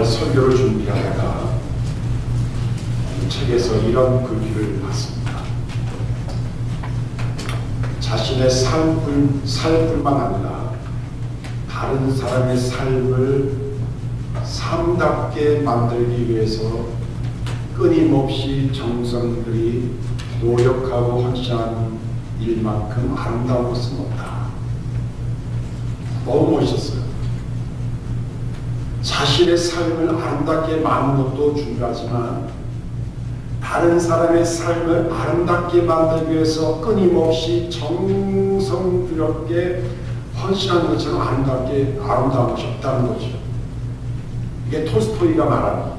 주말 설교를 준비하다가 책에서 이런 글귀를 봤습니다. 자신의 삶뿐만 아니라 다른 사람의 삶을 삶답게 만들기 위해서 끊임없이 정성들이 노력하고 헌신하는 일만큼 아름다운 것은 없다. 너무 멋있었어요. 자신의 삶을 아름답게 만드는 것도 중요하지만 다른 사람의 삶을 아름답게 만들기 위해서 끊임없이 정성스럽게 헌신하는 것처럼 아름다운 것이 없다는 거죠. 이게 톨스토이가 말하는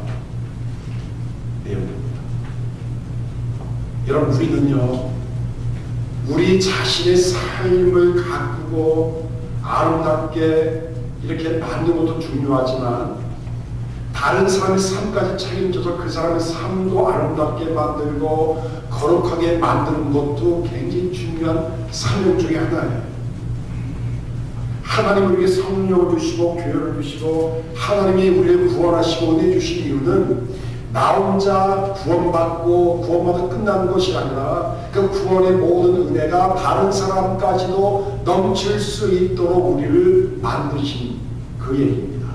내용입니다. 여러분, 우리는요, 우리 자신의 삶을 가꾸고 아름답게 이렇게 만드는 것도 중요하지만 다른 사람의 삶까지 책임져서 그 사람의 삶도 아름답게 만들고 거룩하게 만드는 것도 굉장히 중요한 사명 중에 하나예요. 하나님 우리에게 성령을 주시고 교회를 주시고 하나님이 우리를 구원하시고 은혜 주신 이유는 나 혼자 구원받고 끝나는 것이 아니라 그 구원의 모든 은혜가 다른 사람까지도 넘칠 수 있도록 우리를 만드신 그 얘기입니다.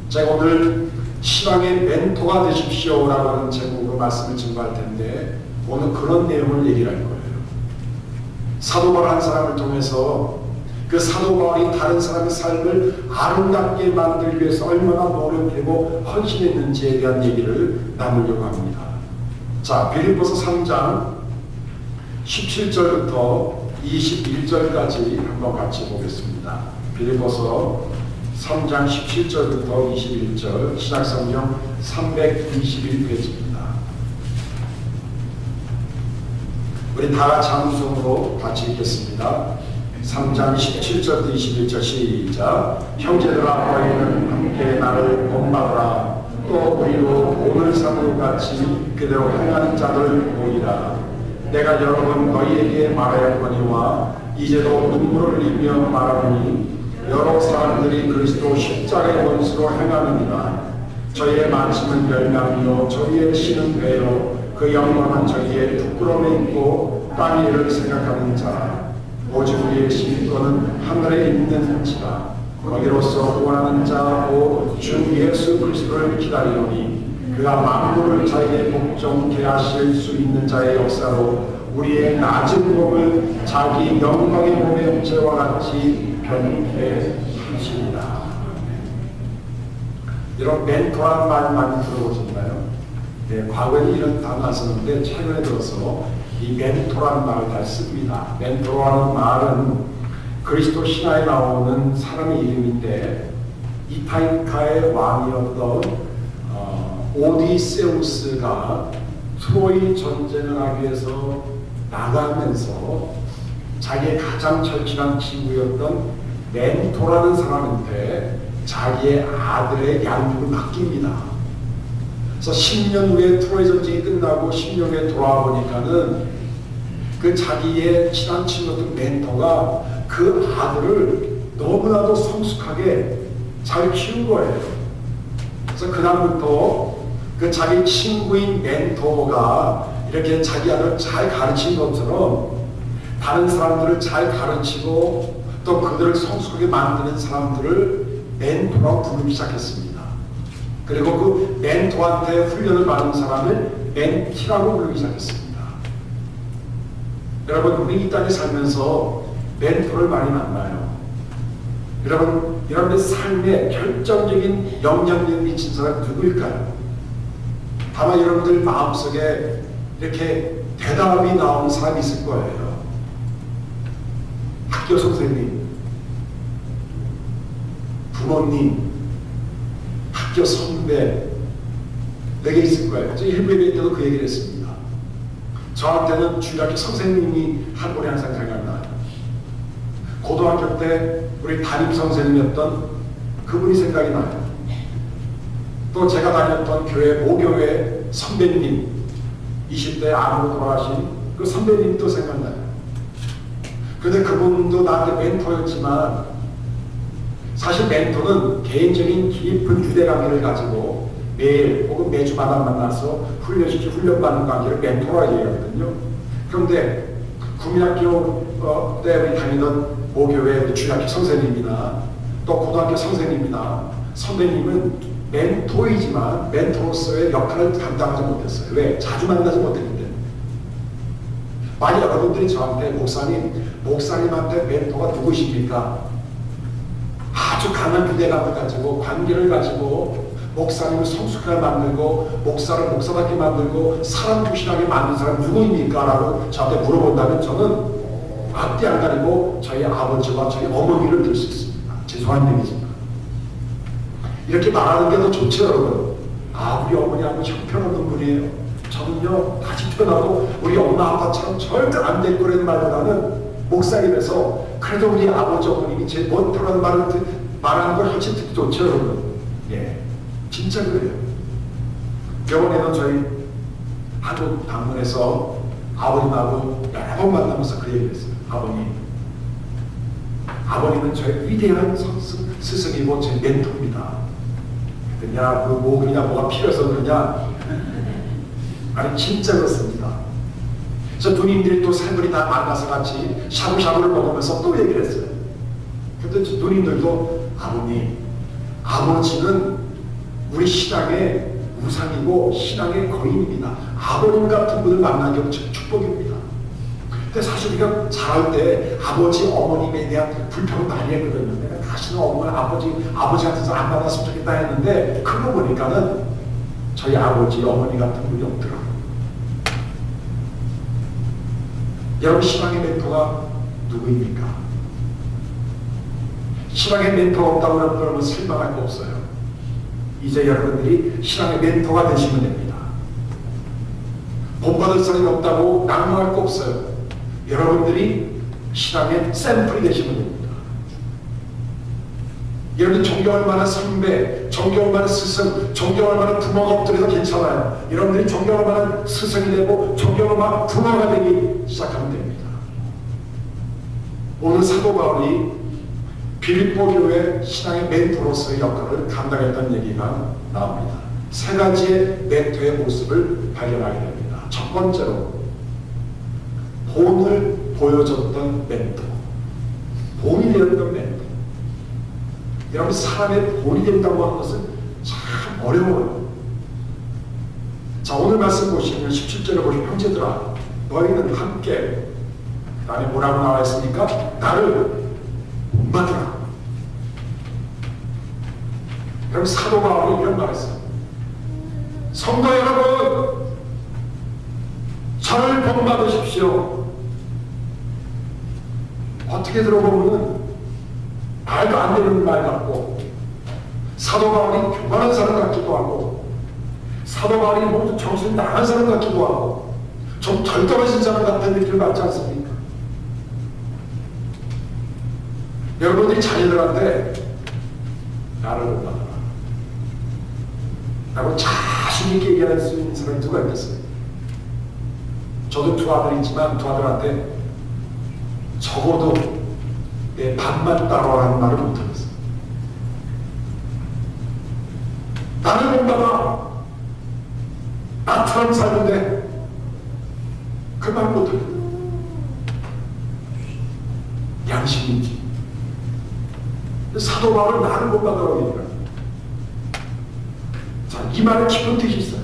제가 오늘 신앙의 멘토가 되십시오라고 하는 제목으로 말씀을 증거할 텐데 오늘 그런 내용을 얘기할 거예요. 사도 바울 한 사람을 통해서 그 사도 바울이 다른 사람의 삶을 아름답게 만들기 위해서 얼마나 노력하고 헌신했는지에 대한 얘기를 나누려고 합니다. 자, 빌립보서 3장 17절부터 21절까지 한번 같이 보겠습니다. 빌립보서 3장 17절부터 21절 신약성경 321페이지입니다. 우리 다 같이 한 손으로 같이 읽겠습니다. 3장 17절부터 21절 시작. 형제들아 너희는 함께 나를 본받으라. 또 우리로 오늘 사도 같이 그대로 행하는 자들 보이라. 내가 여러 번 너희에게 말하였거니와 이제도 눈물을 흘리며 말하노니 여러 사람들이 그리스도 십자가의 원수로 행하느니라. 저희의 말씀은 멸망이요 저희의 신은 배요 그 영광은 저희의 부끄러움에 있고 땅 일을 생각하는 자. 오직 우리의 신권은 하늘에 있는지라. 거기로서 구원하는 자 곧 주 예수 그리스도를 기다리노니 그가 만물을 자기의 복종케 하실 수 있는 자의 역사로 우리의 낮은 몸을 자기 영광의 몸의 형체와 같이 변케 하시리라. 여러분, 멘토란 말 많이 들어보셨나요? 네, 과거에는 이런 단어 안 썼는데 최근에 들어서 이 멘토란 말을 잘 씁니다. 멘토라는 말은 그리스도 신화에 나오는 사람의 이름인데 이타이카의 왕이었던 오디세우스가 트로이 전쟁을 하기 위해서 나가면서 자기의 가장 절친한 친구였던 멘토라는 사람한테 자기의 아들의 양육을 맡깁니다. 그래서 10년 후에 트로이 전쟁이 끝나고 10년 후에 돌아와 보니까는 그 자기의 친한 친구였던 멘토가 그 아들을 너무나도 성숙하게 잘 키운 거예요. 그래서 그다음부터 그 자기 친구인 멘토가 이렇게 자기 아들을 잘 가르친 것처럼 다른 사람들을 잘 가르치고 또 그들을 성숙하게 만드는 사람들을 멘토라고 부르기 시작했습니다. 그리고 그 멘토한테 훈련을 받은 사람을 멘티라고 부르기 시작했습니다. 여러분, 우리 이 땅에 살면서 멘토를 많이 만나요. 여러분, 여러분의 삶에 결정적인 영향력을 미친 사람이 누구일까요? 아마 여러분들 마음속에 이렇게 대답이 나오는 사람이 있을 거예요. 학교 선생님, 부모님, 학교 선배, 내게 있을 거예요. 저 일부 예배 때도 그 얘기를 했습니다. 저한테는 주일학교 선생님이 한 분이 항상 생각나요. 고등학교 때 우리 담임 선생님이었던 그분이 생각이 나요. 또 제가 다녔던 교회 모교회 선배님, 20대 암으로 돌아가신 그 선배님도 생각나요. 근데 그분도 나한테 멘토였지만 사실 멘토는 개인적인 깊은 유대관계를 가지고 매일 혹은 매주마다 만나서 훈련받는 관계를 멘토라고 얘기하거든요. 그런데 국민학교 때 우리 다니던 모교회 우리 중학교 선생님이나 또 고등학교 선생님이나 선배님은 멘토이지만 멘토로서의 역할을 감당하지 못했어요. 왜? 자주 만나지 못했는데. 만약 여러분들이 저한테 목사님한테 멘토가 누구십니까? 아주 강한 유대감을 가지고 관계를 가지고 목사님을 성숙하게 만들고 목사를 목사답게 만들고 사람 중심하게 만든 사람 누구입니까? 라고 저한테 물어본다면 저는 앞뒤 안 가리고 저희 아버지와 저희 어머니를 들 수 있습니다. 죄송한 얘기지만 이렇게 말하는 게 더 좋죠, 여러분. 우리 어머니 아버지 형편없는 분이에요. 저는요 다시 태어나도 우리 엄마 아빠처럼 절대 안 될 거라는 말보다는 목사님에서 그래도 우리 아버지 어머님이 제 멘토라는 말하는 걸 훨씬 듣기 좋죠, 여러분. 예, 진짜 그래요. 병원에는 저희 한국 방문해서 아버님하고 여러 번 만나면서 그 얘기를 했어요. 아버님은 저의 위대한 스승이고 제 멘토입니다. 그냥 그냥 뭐가 필요해서 그러냐? 아니 진짜 그렇습니다. 그래서 누님들이 또 세 분이 다 만나서 같이 샤브샤브를 먹으면서 또 얘기를 했어요. 근데 누님들도 아버지는 우리 신앙의 우상이고 신앙의 거인입니다. 아버님 같은 분을 만나는 게 축복입니다. 근데 사실 우리가 자랄 때 아버지, 어머님에 대한 불평을 많이 했거든요. 내가 다시는 아버지 같은 사람 안 만났으면 좋겠다 했는데 그거 보니까는 저희 아버지, 어머니 같은 분이 없더라고요. 여러분 신앙의 멘토가 누구입니까? 신앙의 멘토가 없다고 여러분 실망할 거 없어요. 이제 여러분들이 신앙의 멘토가 되시면 됩니다. 본받을 사람이 없다고 낭망할 거 없어요. 여러분들이 신앙의 샘플이 되시면 됩니다. 여러분 존경할 만한 선배, 존경할 만한 스승, 존경할 만한 부모가 없더라도 괜찮아요. 여러분들이 존경할 만한 스승이 되고 존경할 만한 부모가 되기 시작하면 됩니다. 오늘 사도 바울이 빌립보 교회 신앙의 멘토로서의 역할을 감당했던 얘기가 나옵니다. 세 가지의 멘토의 모습을 발견하게 됩니다. 첫 번째로 본을 보여줬던 멘토, 본이 되었던 멘토. 여러분 사람의 본이 된다고 하는 것은 참 어려워요. 자 오늘 말씀 보시면 17절에 보시면 형제들아 너희는 함께 그 안에 뭐라고 나와 있습니까? 나를 본받으라. 그럼 사도 바울이 이런 말을 했어요. 성도 여러분 저를 본받으십시오. 어떻게 들어보면 말도 안 되는 말 같고 사도 바울이 교만한 사람 같기도 하고 사도 바울이 모두 정신 나간 사람 같기도 하고 좀 덜 떨어진 사람 같은 느낌을 받지 않습니까? 여러분들이 자녀들한테 나를 본받아라 라고 자신 있게 얘기할 수 있는 사람이 누가 있겠어요? 저도 두 아들이 있지만 두 아들한테 적어도 내 밥만 따라라는 말을 못하겠어요. 나를 본받아. 나처럼 살는데 그 말 못하겠다. 양심인지. 사도 바울은 나를 본받으라고 얘기합니다. 자, 이 말에 깊은 뜻이 있어요.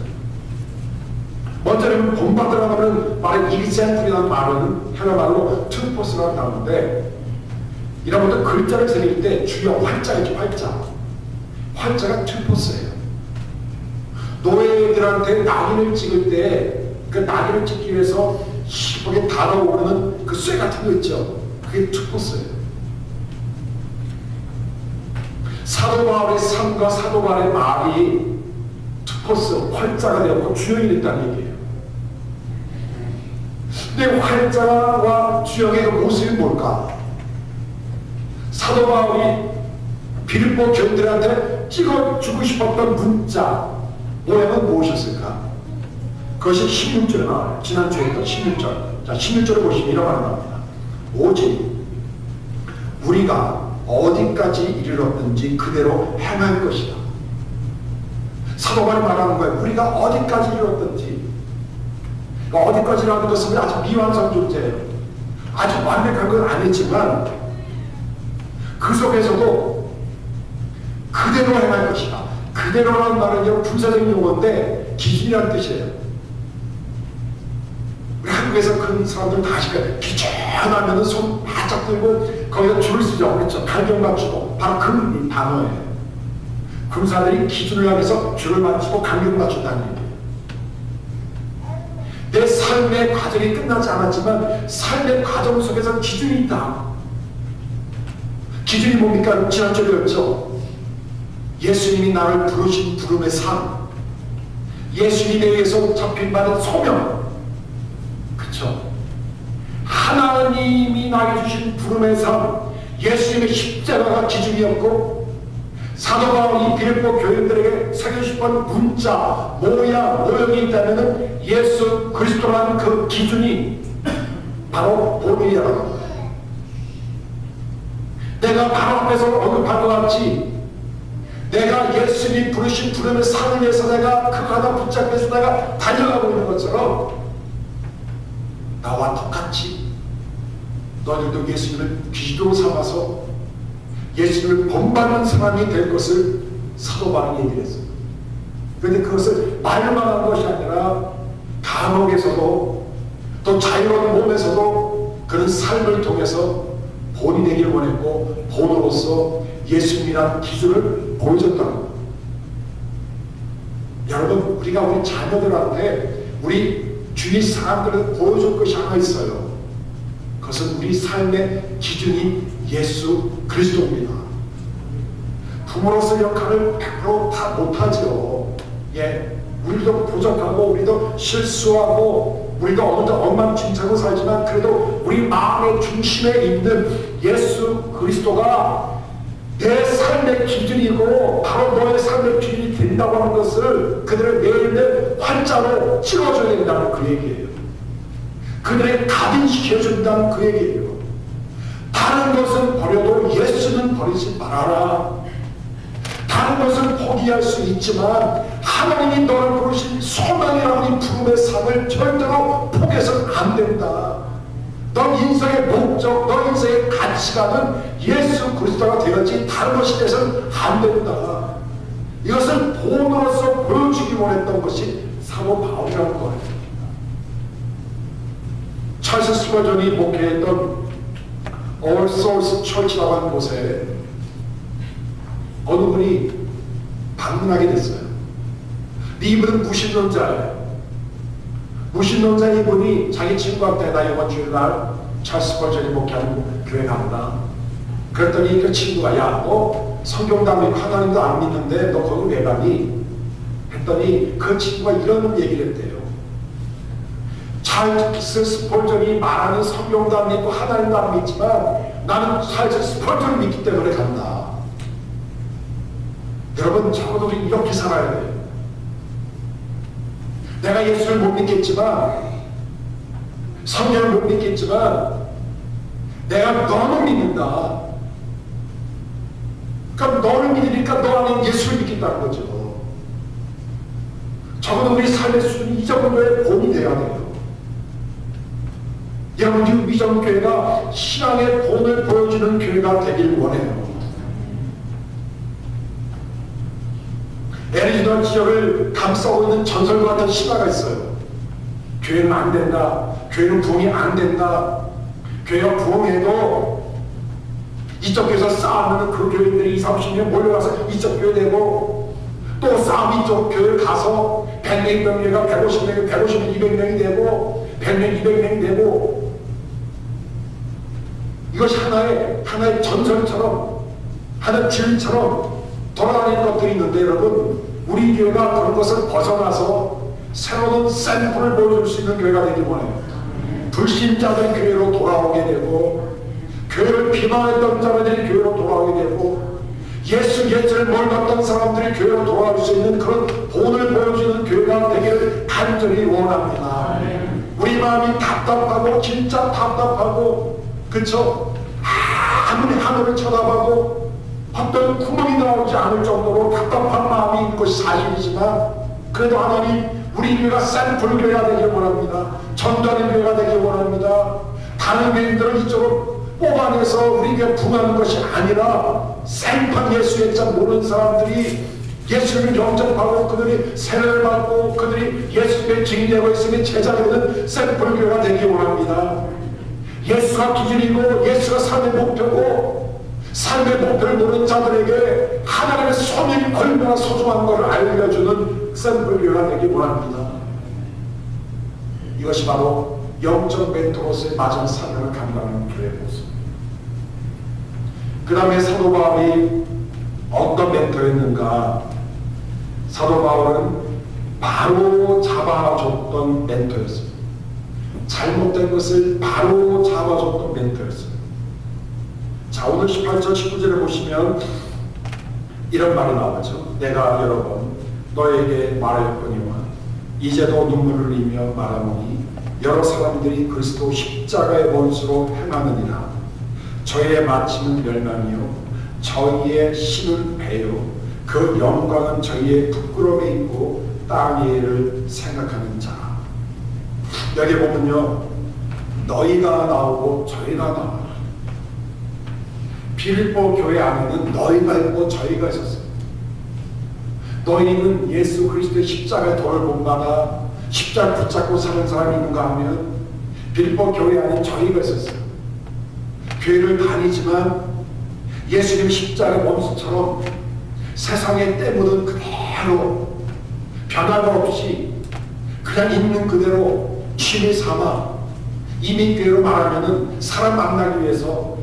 먼저는 본받으라고 하는 말의 example이라는 말은 헬라 말로 투포스라는 단어인데 이런 것들 글자를 새길 때 주요 활자이죠. 활자가 투포스예요. 노예들한테 낙인을 찍을 때 그 낙인을 찍기 위해서 거기에 달아오르는 그 쇠 같은 거 있죠. 그게 투포스예요. 사도 바울의 삶과 사도 바울의 말이 투포스, 활자가 되었고 주역이 됐다는 얘기예요. 근데 활자와 주역의 그 모습이 뭘까? 사도 바울이 빌립보 교인들한테 찍어주고 싶었던 문자 모양은 무엇이었을까? 그것이 16절에 나와요. 지난주에 했던 16절. 자, 16절을 보시면 이런 말이 나옵니다. 오직 우리가 어디까지 이르렀든지 그대로 행할 것이다. 사도 바울이 말하는 거예요. 우리가 어디까지 이르렀든지. 그러니까 어디까지라는 것은 아주 미완성 존재예요. 아주 완벽한 건 아니지만 그 속에서도 그대로 행할 것이다. 그대로라는 말은 군사적인 용어인데 기준이라는 뜻이에요. 우리 한국에서 그런 사람들 다 아실까요? 기준하면 손 바짝 들고 거기다 줄을 쓰죠. 그렇죠? 갈경 맞추고 바로 그 단어예요. 군사들이 기준을 향해서 줄을 맞추고 간격을 맞춘다는 얘기예요. 내 삶의 과정이 끝나지 않았지만 삶의 과정 속에서 기준이 있다. 기준이 뭡니까? 지난주에 배웠죠. 예수님이 나를 부르신 부름의 삶, 예수님에 의해서 잡힌받은 소명, 그쵸? 하나님이 나에게 주신 부름의 삶, 예수님의 십자가가 기준이었고, 사도 바울이 빌립보 교인들에게 새겨주신 문자, 모형이 있다면 예수 그리스도라는 그 기준이 바로 본이라는 거예요. 내가 바로 앞에서 언급한 것 같이 내가 예수님이 부르신 부름의 삶을 위해서 내가 그 하나 붙잡고 해서 내가 달려가고 있는 것처럼 나와 똑같이 너희들도 예수님을 기준으로 삼아서 예수님을 본받는 사람이 될 것을 사도 바울이 얘기를 했어요. 그런데 그것을 말만 한 것이 아니라 감옥에서도 또 자유로운 몸에서도 그런 삶을 통해서 본이 되길 원했고 본으로서 예수님이라는 기준을 보여줬다는 거예요. 여러분, 우리가 우리 자녀들한테 우리 주위 사람들을 보여줄 것이 하나 있어요. 그것은 우리 삶의 기준이 예수 그리스도입니다. 부모로서 역할을 100% 다 못하죠. 예, 우리도 부족하고 우리도 실수하고 우리도 어느 정도 엉망진창으로 살지만 그래도 우리 마음의 중심에 있는 예수 그리스도가 내 삶의 기준이고 바로 너의 삶의 기준이 된다고 하는 것을 그들의 내일의 환자로 찍어줘야 된다는 그 얘기예요. 그들의 각인시켜준다는 그 얘기예요. 다른 것은 버려도 예수는 버리지 말아라. 다른 것은 포기할 수 있지만 하나님이 너를 부르신 소망이라는 부름의 삶을 절대로 포기해서는 안 된다. 너 인생의 목적, 너 인생의 가치관은 예수 그리스도가 되었지 다른 것이 돼서는 안 된다. 이것을 본으로서 보여주기 원했던 것이 사도 바울이라는 거예요. 찰스 스펄전이 목회했던 All Souls Church라고 하는 곳에 어느 분이 방문하게 됐어요. 이분은 무신론자예요. 무신론자 이분이 자기 친구한테 나 이번 주일날 찰스 스펄전이 목회하는 교회 간다. 그랬더니 그 친구가 야, 너 성경도 안 믿고 하나님도 안 믿는데 너 거기 왜 가니? 했더니 그 친구가 이런 얘기를 했대요. 찰스 스펄전이 말하는 성경도 안 믿고 하나님도 안 믿지만 나는 찰스 스펄전을 믿기 때문에 간다. 여러분, 적어도 우리 이렇게 살아야 돼요. 내가 예수를 못 믿겠지만 성경을 못 믿겠지만 내가 너는 믿는다. 그럼 너를 믿으니까 너 안에 예수를 믿겠다는 거죠. 적어도 우리 삶의 수준이 이 정도의 본이 돼야 돼요. 여러분, 위정교회가 신앙의 본을 보여주는 교회가 되길 원해요. 애리조나 지역을 감싸고 있는 전설과 같은 신화가 있어요. 교회는 안 된다. 교회는 부흥이 안 된다. 교회가 부흥해도 이쪽 교회에서 싸우면 그 교인들이 20, 30명 몰려가서 이쪽 교회 되고 또 싸움 이쪽 교회를 가서 100명, 200명이 150명, 150명, 200명이 되고 100명, 200명이 되고 이것이 하나의 전설처럼 하나의 진리처럼 돌아다니는 것들이 있는데 여러분, 우리 교회가 그런 것을 벗어나서 새로운 샘플을 보여줄 수 있는 교회가 되길 원해요. 불신자들이 교회로 돌아오게 되고 교회를 비방했던 자들이 교회로 돌아오게 되고 예수를 몰랐던 사람들이 교회로 돌아올 수 있는 그런 본을 보여주는 교회가 되기를 간절히 원합니다. 우리 마음이 답답하고 진짜 답답하고 그쵸? 아무리 하늘을 쳐다봐도 어떤 구멍이 나오지 않을 정도로 답답한 마음이 있는 것이 사실이지만, 그래도 하나님, 우리 교회가 샘플교회가 되길 원합니다. 전도하는 교회가 되길 원합니다. 다른 교인들은 이쪽으로 뽑아내서 우리 교회 부하는 것이 아니라 생판 예수의 자 모르는 사람들이 예수를 영접하고 그들이 세례를 받고 그들이 예수의 증인되고 있으면 제자되는 샘플교회가 되길 원합니다. 예수가 기준이고 예수가 삶의 목표고 삶의 목표를 모르는 자들에게 하나님의 소명이 얼마나 소중한 것을 알려주는 샘플교회가 되길 원합니다. 이것이 바로 영적 멘토로서의 마지막 사명을 감당하는 교회의 모습. 그 다음에 사도 바울이 어떤 멘토였는가? 사도 바울은 바로 잡아줬던 멘토였습니다. 잘못된 것을 바로 잡아줬던 멘토였습니다. 자, 오늘 18절 19절에 보시면 이런 말이 나오죠. 내가 여러 번 너에게 말하였거니와 이제도 눈물을 흘리며 말하노니 여러 사람들이 그리스도 십자가의 원수로 행하느니라. 저희의 마침은 멸망이요 저희의 신은 배요 그 영광은 저희의 부끄러움에 있고 땅의 일을 생각하는 자. 여기 보면요, 너희가 나오고 저희가 나와요. 빌립보 교회 안에는 너희가 있고 저희가 있었어요. 너희는 예수 그리스도의 십자가의 도를 본받아 십자가 붙잡고 사는 사람이 있는가 하면 빌립보 교회 안에 저희가 있었어요. 교회를 다니지만 예수님 십자가의 원수처럼 세상에 때묻은 그대로 변화가 없이 그냥 있는 그대로 취미 삼아 이민교회로 말하면은 사람 만나기 위해서,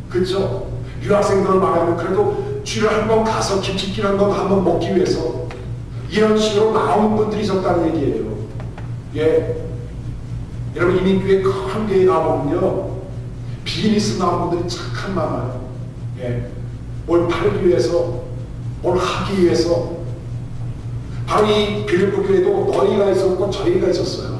그렇죠? 유학생들을 말하면 그래도 주를 한번 가서 김치찌개 한번 먹기 위해서 이런 식으로 나온 분들이 있었다는 얘기예요. 예, 여러분 이민교회 큰 교회 가보면요 비즈니스 나온 분들이 참 많아요. 예, 뭘 팔기 위해서, 뭘 하기 위해서. 바로 이 빌립보 교회도 너희가 있었고 저희가 있었어요.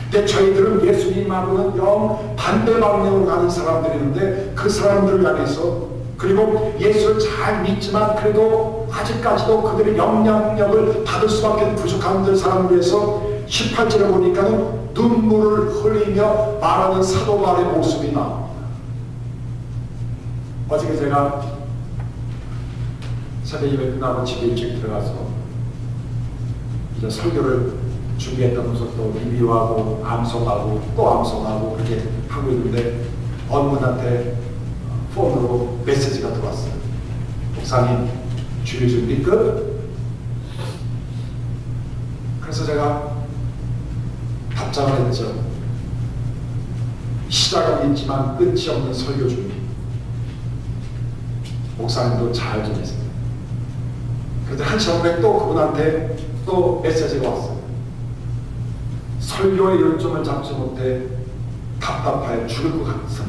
근데 저희들은 예수님하고는 영 반대 방향으로 가는 사람들이었는데 그 사람들을 향해서, 그리고 예수를 잘 믿지만 그래도 아직까지도 그들의 영향력을 받을 수밖에 부족한 사람을 위해서 18절에 보니까는 눈물을 흘리며 말하는 사도 바울의 모습이 나옵니다. 어저께 제가 새벽 예배 끝나고 집에 일찍 들어가서 이제 설교를 준비했다면서 또 리뷰하고 암송하고 또 암송하고 그렇게 하고 있는데 어느 분한테 폰으로 메시지가 들어왔어요. 목사님, 주일 준비 끝? 그래서 제가 답장을 했죠. 시작은 있지만 끝이 없는 설교 준비. 목사님도 잘 지내세요. 그런데 한 시간 후에 또 그분한테 또 메시지가 왔어요. 설교의 요점을 잡지 못해 답답하여 죽을 것 같은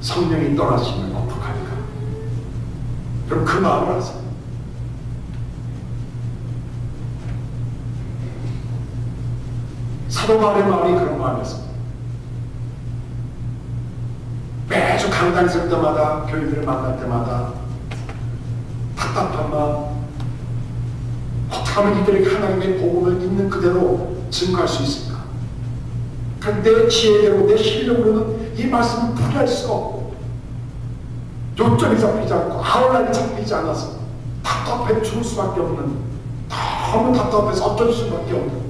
성령이 떠나시면 어떡할까? 그럼 그 마음을 아세요. 사도 바울의 마음이 그런 마음이었습니다. 매주 강단 쓸 때마다, 교인들을 만날 때마다 답답한 마음, 어떻게 하면 이들에게 하나님의 복음을 있는 그대로 증거할 수 있을까? 내 지혜대로, 내 실력으로는 이 말씀을 풀이할 수가 없고, 요점이 잡히지 않고 아웃라인이 잡히지 않아서 답답해 죽을 수밖에 없는, 너무 답답해서 어쩔 수밖에 없는,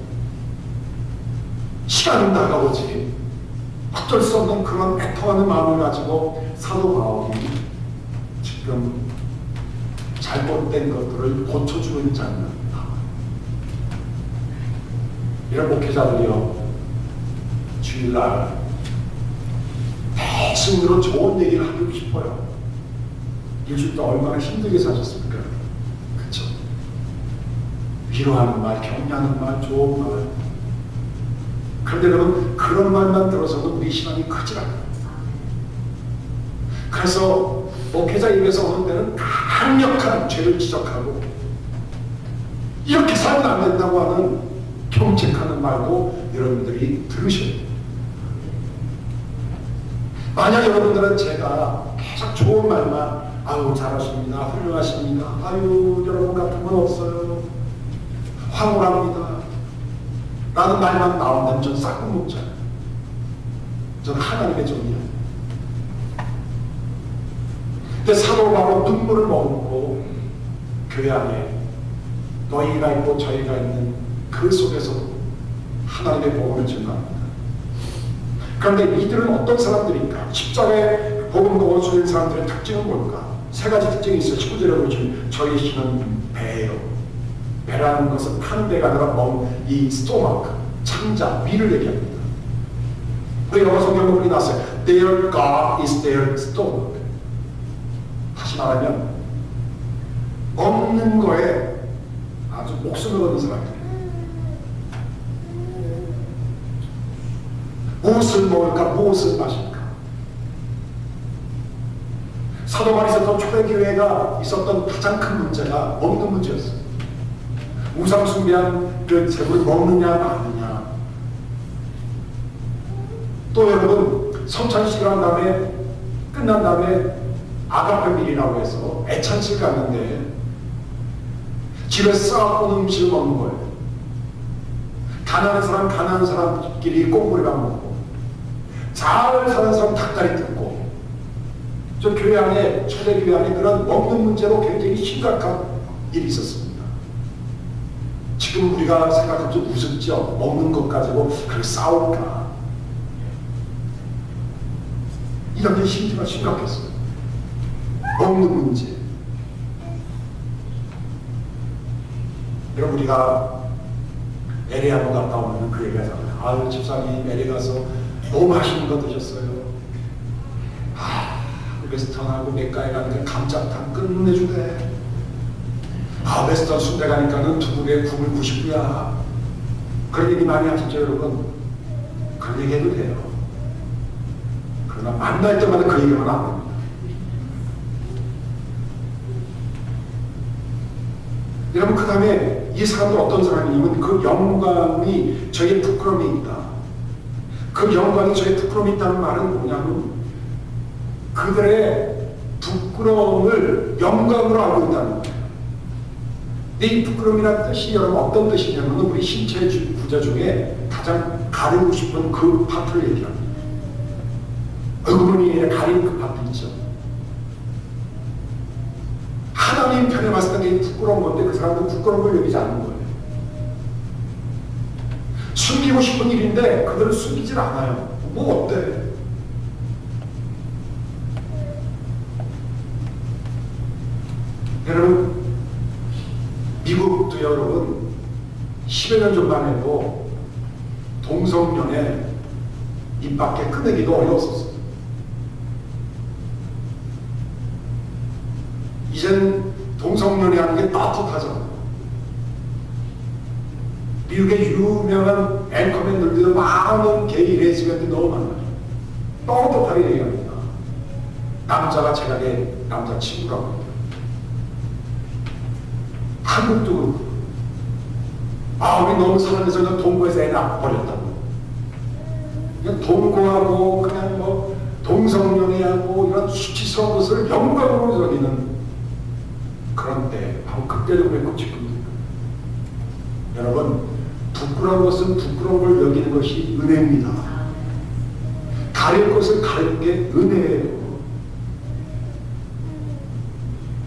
시간은 나가오지 어쩔 수 없는 그런 애통하는 마음을 가지고 사도 바울이 지금 잘못된 것들을 고쳐주는 장면입니다. 이런 목회자들이요, 주일날 대승으로 좋은 얘기를 하고 싶어요. 일주일 동안 얼마나 힘들게 사셨습니까? 그쵸? 위로하는 말, 격려하는 말, 좋은 말. 그런데 여러분, 그런 말만 들어서도 우리 신앙이 크지 않아요. 그래서 목회자 입에서 오는 데는 강력한 죄를 지적하고 이렇게 살면 안 된다고 하는 경책하는 말도 여러분들이 들으셔야 돼요. 만약 여러분들은 제가 계속 좋은 말만 아유 잘하십니다, 훌륭하십니다, 아유 여러분 같은 건 없어요, 황홀합니다 라는 말만 나온다면 전 싹둑 먹잖아요. 저는 하나님의 종이에요. 근데 사도 바울은 눈물을 머금고 교회 안에 너희가 있고 저희가 있는 그 속에서도 하나님의 복음을 전합니다. 그런데 이들은 어떤 사람들일까? 십자가에 복음과 원수된 사람들의 특징은 뭘까? 세 가지 특징이 있어요. 19절에 보시면 저희 신은 배예요. 배라는 것은 타는 배가 아니라 이 스토마크, 창자, 위를 얘기합니다. 우리 영어 성경은 우리 났어요. Their God is their stomach. 다시 말하면 먹는 거에 아주 목숨을 거는 사람들. 무엇을 먹을까? 무엇을 마실까? 사도반에 있었던 초대교회가 있었던 가장 큰 문제가 먹는 문제였어요. 우상 숭배한 그 재물을 먹느냐 마느냐. 또 여러분 성찬식을 한 다음에 끝난 다음에 아가페밀이라고 해서 애찬식 갔는데 집에 쌓아놓은 음식을 먹는 거예요. 가난한 사람끼리 꽁무리밥 먹고 잘 사는 사람 닭다리 뜯고. 저 교회 안에 초대교회 안에 그런 먹는 문제로 굉장히 심각한 일이 있었습니다. 지금 우리가 생각하면 좀 우습죠. 먹는 것 가지고 그렇게 싸울까. 이런 게 심각했어요. 먹는 문제. 여러분 우리가 LA 한번 갔다 오면 그 얘기가 나와요. 아유 집사님 LA 가서 너무 맛있는 거 드셨어요. 웨스턴하고 맥가에 가니까 감자탕 끝내주대. 웨스턴 순대 가니까는 두부에 국물 99야. 그런 얘기 많이 하시죠 여러분? 그런 얘기 해도 돼요. 그러나 만날 때마다 그 얘기만 안 합니다. 여러분 그 다음에 이 사람들 어떤 사람이냐면 그 영광이 저의 부끄러움이 있다. 그 영광이 저의 부끄러움이 있다는 말은 뭐냐면 그들의 부끄러움을 영광으로 알고 있다는 거예요. 근데 이 부끄러움이라는 뜻이 여러분 어떤 뜻이냐면 우리 신체 구조 중에 가장 가리고 싶은 그 파트를 얘기합니다. 얼굴이 가리는 그 파트 있죠. 하나님 편에 봤을 때 부끄러운 건데 그 사람들은 부끄러운 걸 여기지 않는 거예요. 숨기고 싶은 일인데 그들은 숨기질 않아요. 뭐 어때? 여러분 미국도 여러분 10여 년 전만 해도 동성연애 입 밖에 꺼내기도 어려웠었어요. 이젠 동성연애하는 게 떳떳하잖아요. 미국의 유명한 앵커맨들도 많은 게이 레즈비언들이 너무 많아요. 떳떳하게 얘기합니다. 남자가 제각의 남자친구라고 합니다. 한국도 우리 너무 사랑해서 그냥 동거에서 애 낳아버렸다고. 그냥 동거하고 그냥 뭐 동성연애하고 이런 수치스러운 것을 영광으로 여기는 그런 때 바로 그때도 그랬고 지금도. 여러분 부끄러운 것은 부끄러운 걸 여기는 것이 은혜입니다. 가릴 것을 가리는 게 은혜예요.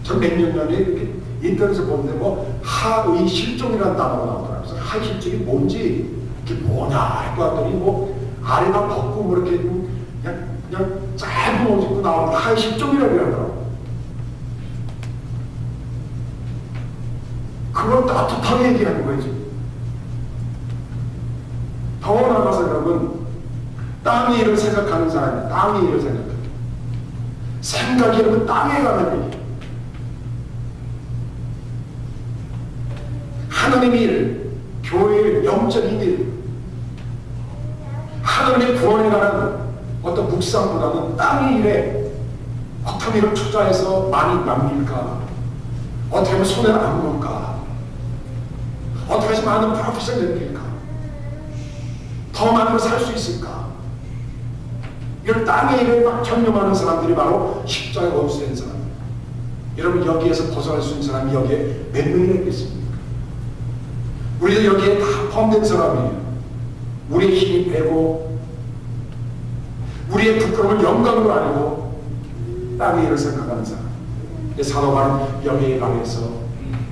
전 몇 년 전에 이렇게 인터넷에서 보는데 뭐 하의 실종이라는 단어가 나오더라고요. 그래서 하의 실종이 뭔지 이게 뭐냐 했고 하더니 뭐 아래가 벗고 뭐 이렇게 그냥 짧은 옷 입고 나오는 하의 실종이라고 하더라고요. 그걸 따뜻하게 얘기하는 거예요 지금. 더 나아가서 여러분 땅의 일을 생각하는 사람이 땅의 일을 생각해요. 생각이 여러분 땅에 가는 얘기. 하나님의 일, 교회의 영적인 일, 하나님의 구원에 관한 어떤 묵상보다는 땅의 일에 어떤 일을 투자해서 많이 남길까? 어떻게 하면 손해를 안 볼까? 어떻게 해서 많은 프로핏을 남길까? 더 많은 걸 살 수 있을까? 이런 땅의 일을 막 전념하는 사람들이 바로 십자가에 없애는 사람. 여러분, 여기에서 벗어날 수 있는 사람이 여기에 몇 명이나 있겠습니까? 우리도 여기에 다 포함된 사람이에요. 우리의 힘이 빼고 우리의 부끄러움을 영광으로 알고 땅의 일을 생각하는 사람. 사도 바울은 여기에 관해서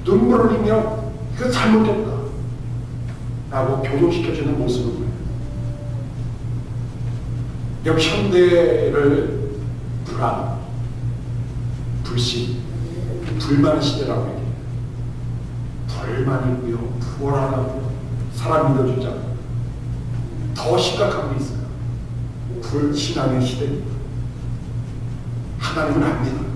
눈물을 흘리며 이거 잘못됐다 라고 교정시켜주는 모습을 보여요. 여기 현대를 불안, 불신, 불만 시대라고 얘기해요. 불만이고요, 불안하고요, 사람 믿어주지 않고. 더 심각한 게 있어요. 불신앙의 시대입니다. 하나님은 안 믿어요.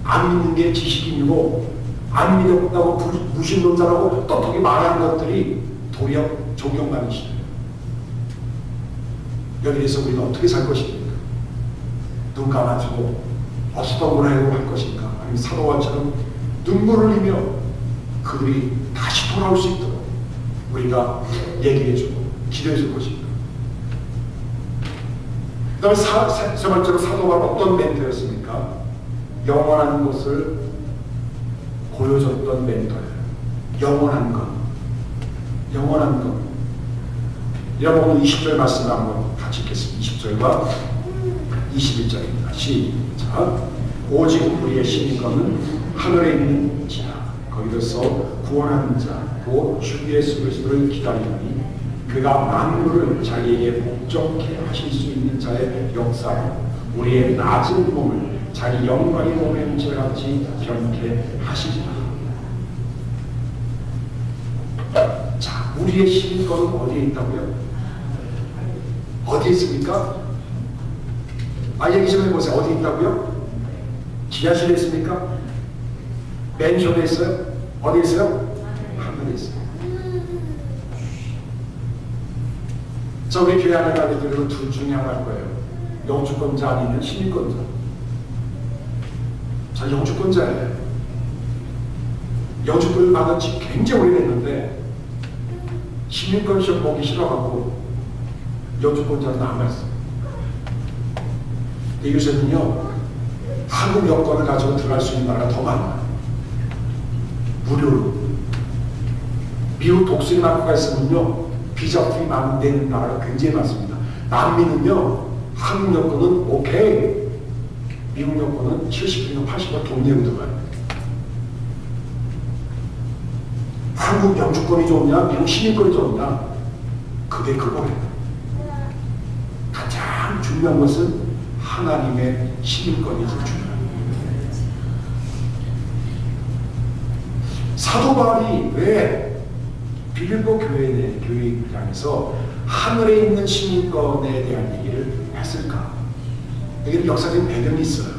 안 믿는 게 지식인이고, 안 믿었다고 무신론자라고 떳떳하게 말하는 것들이 도리어 존경받는 시대예요. 여기에서 우리가 어떻게 살 것입니까? 눈 감아주고 어수던 거라 해도 할 것인가? 아니면 사도와처럼 눈물을 흘리며 그들이 다시 돌아올 수 있도록 우리가 얘기해주고 기도해줄 것인가? 그 다음에 세 번째로 사도 바울은 어떤 멘토였습니까? 영원한 것을 보여줬던 멘토예요. 영원한 것. 영원한 것. 여러분 20절 말씀을 한번 같이 읽겠습니다. 20절과 21절입니다. 시작. 오직 우리의 신인권은 하늘에 있는 자, 거기서 구원하는 자, 곧 주 예수 그리스도를 기다리니 그가 만물을 자기에게 복종케 하실 수 있는 자의 역사로 우리의 낮은 몸을 자기 영광의 몸의 형체같이 변케 하시리라. 자, 우리의 신인권은 어디에 있다고요? 어디에 있습니까? 얘기 좀 해보세요. 어디 있다고요? 지하실에 있습니까? 맨션에 있어요? 어디 있어요? 하늘에 있어요. 자, 우리 교회 안에 가게 되면 둘 중에 하나일 거예요. 영주권자 아니면 시민권자. 자, 영주권자예요. 영주권을 받은 지 굉장히 오래됐는데 시민권 시험 보기 싫어하고 영주권자는 남아있어요. 요새는요, 한국 여권을 가지고 들어갈 수 있는 나라가 더 많아요. 무료로. 미국 독수리 마크가 있으면요, 비자 프리 되는 나라가 굉장히 많습니다. 남미는요, 한국 여권은 오케이. 미국 여권은 70%, 80% 돈 내고 들어가요. 한국 영주권이 좋냐, 미국 시민권이 좋냐, 그게 그거예요. 가장 중요한 것은 하나님의 시민권이 제일 중요합니다. 사도 바울이 왜 빌립보 교회 입장에서 하늘에 있는 시민권에 대한 얘기를 했을까? 여기는 역사적인 배경이 있어요.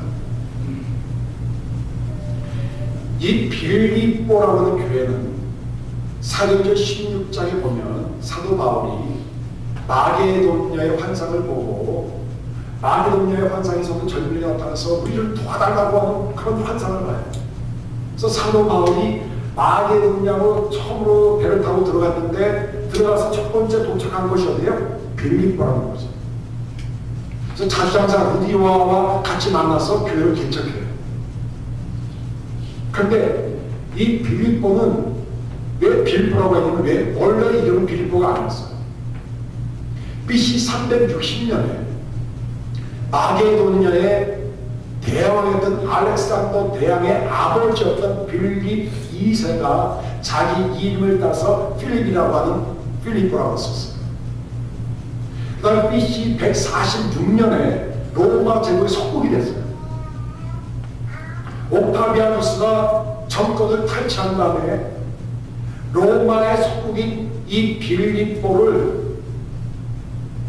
이 빌립보라고 하는 교회는 사도행전 16장에 보면 사도 바울이 마게도냐의 환상을 보고 마게도냐의 환상에서도 젊은이가 나타나서 우리를 도와달라고 하는 그런 환상을 봐요. 그래서 사도 바울이 마게도냐로 처음으로 배를 타고 들어갔는데 들어가서 첫 번째 도착한 곳이 어디예요? 빌립보라는 거죠. 그래서 자주장사 루디오와 같이 만나서 교회를 개척해요. 그런데 이 빌립보는 왜 빌립보라고 했냐면 왜 원래 이름은 빌립보가 아니었어요. BC 360년에 마게도냐의 대왕이었던 알렉산더 대왕의 아버지였던 빌립 2세가 자기 이름을 따서 필립이라고 하는 필립보라고 썼어요. 그 다음에 BC 146년에 로마 제국의 속국이 됐어요. 옥타비아누스가 정권을 탈취한 다음에 로마의 속국인 이 빌립보를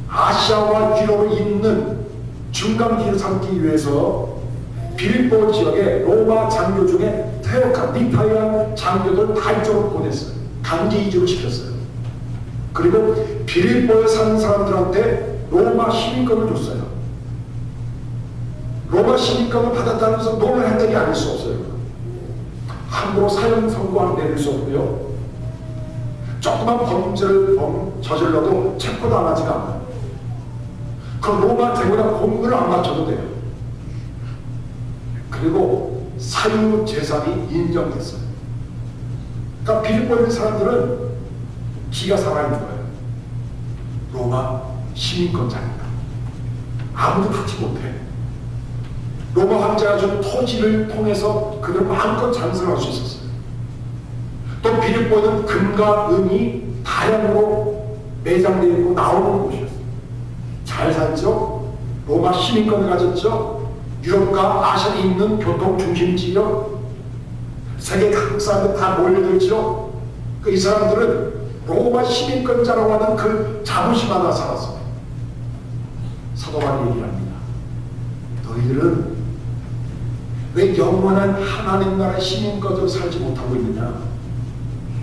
아시아와 유럽을 잇는 중간지를 삼기 위해서 빌립보 지역에 로마 장교 중에 테오카, 니파이안 장교들 다 이쪽으로 보냈어요. 강제 이주를 시켰어요. 그리고 빌립보에 사는 사람들한테 로마 시민권을 줬어요. 로마 시민권을 받았다면서 노를 혜택이 아닐 수 없어요. 함부로 사형 선고를 내릴 수 없고요. 조그만 범죄를 저질러도 체포당하지가 않아요. 그 로마 제국이나 공군을 안 맞춰도 돼요. 그리고 사유 재산이 인정됐어요. 그러니까 빌립보에 있는 사람들은 기가 살아있는 거예요. 로마 시민권자입니다. 아무도 풀지 못해. 로마 황제가 준 토지를 통해서 그들 마음껏 장사할 수 있었어요. 또 빌립보는 금과 은이 다량으로 매장되어 있고 나오는 곳이었어요. 잘 살죠? 로마 시민권을 가졌죠? 유럽과 아시아에 있는 교통 중심지역, 세계 각 사람들 다 몰려들죠? 이 사람들은 로마 시민권자라고 하는 그 자부심 하나 살았어요. 사도 바울이 얘기합니다. 너희들은 왜 영원한 하나님 나라의 시민권자로 살지 못하고 있느냐?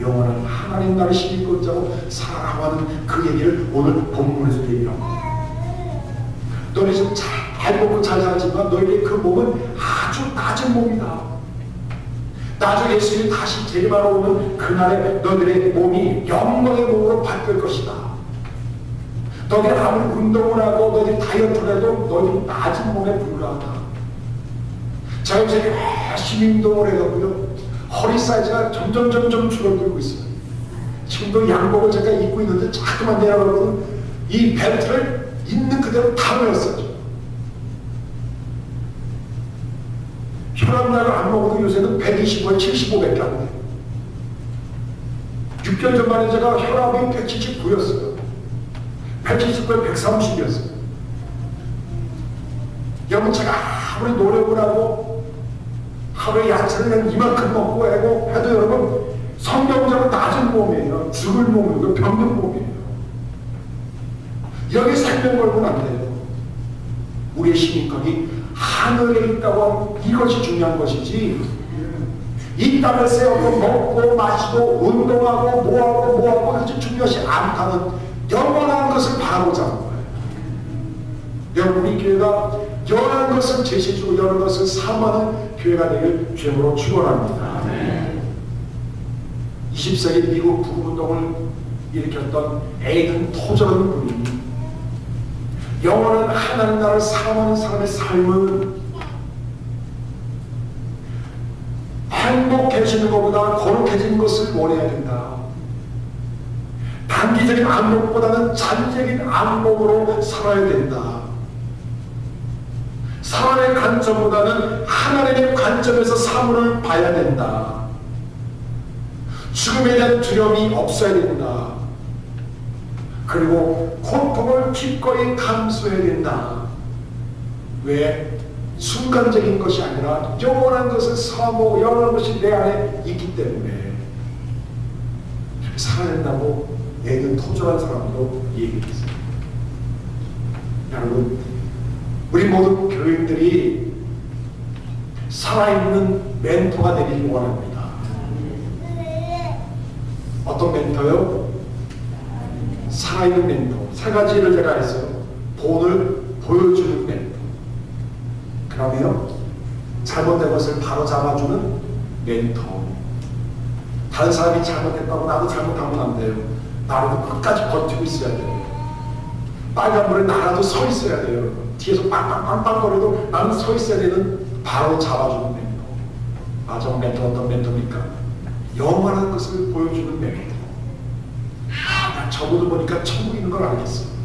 영원한 하나님 나라의 시민권자로 살아가고 하는 그 얘기를 오늘 본문에서 얘기합니다. 너희 지금 잘 먹고 잘 살지만 너희의 그 몸은 아주 낮은 몸이다. 나중에 예수님이 다시 재림하러 오는 그날에 너희들의 몸이 영광의 몸으로 바뀔 것이다. 너희들이 아무리 운동을 하고 너희들이 다이어트를 해도 너희들이 낮은 몸에 불과하다. 자, 요새 열심히 운동을 해가고요, 허리 사이즈가 점점 줄어들고 있어요. 지금도 양복을 제가 입고 있는데 자꾸만 내려가면 이 벨트를 있는 그대로 다 메웠어요. 혈압약을 안 먹어도 요새는 125에 75밖에 안 돼요. 6개월 전만에 제가 혈압이 179였어요. 179에 130이었어요. 여러분, 제가 아무리 노력을 하고 하루에 야채를 한 이만큼 먹고 해도 여러분 성경적으로 낮은 몸이에요. 죽을 몸이고 병든 몸이에요. 여기 생명 걸고는 안 돼요. 우리의 시민권이 하늘에 있다고 하면 이것이 중요한 것이지, 이 땅을 세우고 먹고 마시고 운동하고 뭐하고 그것이 중요하지 않다는 영원한 것을 바로 잡은 거예요. 여러분, 우리 교회가 영원한 것을 제시해주고 영원한 것을 사모하는 교회가 되길 주님으로 축원합니다. 20세기 미국 부운동을 일으켰던 에이든 토저라는 분이 영원한 하나님 나라를 사모하는 사람의 삶은 행복해지는 것보다 거룩해지는 것을 원해야 된다. 단기적인 안목보다는 장기적인 안목으로 살아야 된다. 사람의 관점보다는 하나님의 관점에서 사물을 봐야 된다. 죽음에 대한 두려움이 없어야 된다. 그리고 고통을 기꺼이 감수해야 된다. 왜? 순간적인 것이 아니라 영원한 것을 사모하고 영원한 것이 내 안에 있기 때문에 살아야 된다고 애는 토절한 사람도 얘기했어요. 여러분, 우리 모든 교인들이 살아있는 멘토가 되기를 원합니다. 어떤 멘토요? 살아있는 멘토. 세 가지를 제가 했어요. 본을 보여주는 멘토. 그러면 잘못된 것을 바로 잡아주는 멘토. 다른 사람이 잘못했다고 나도 잘못하면 안 돼요. 나라도 끝까지 버티고 있어야 돼요. 빨간불에 나라도 서 있어야 돼요. 뒤에서 빵빵빵빵거려도 나는 서 있어야 되는, 바로 잡아주는 멘토. 마지막 멘토 어떤 멘토입니까? 영원한 것을 보여주는 멘토. 나 저보도 보니까 천국 있는 걸 알겠어.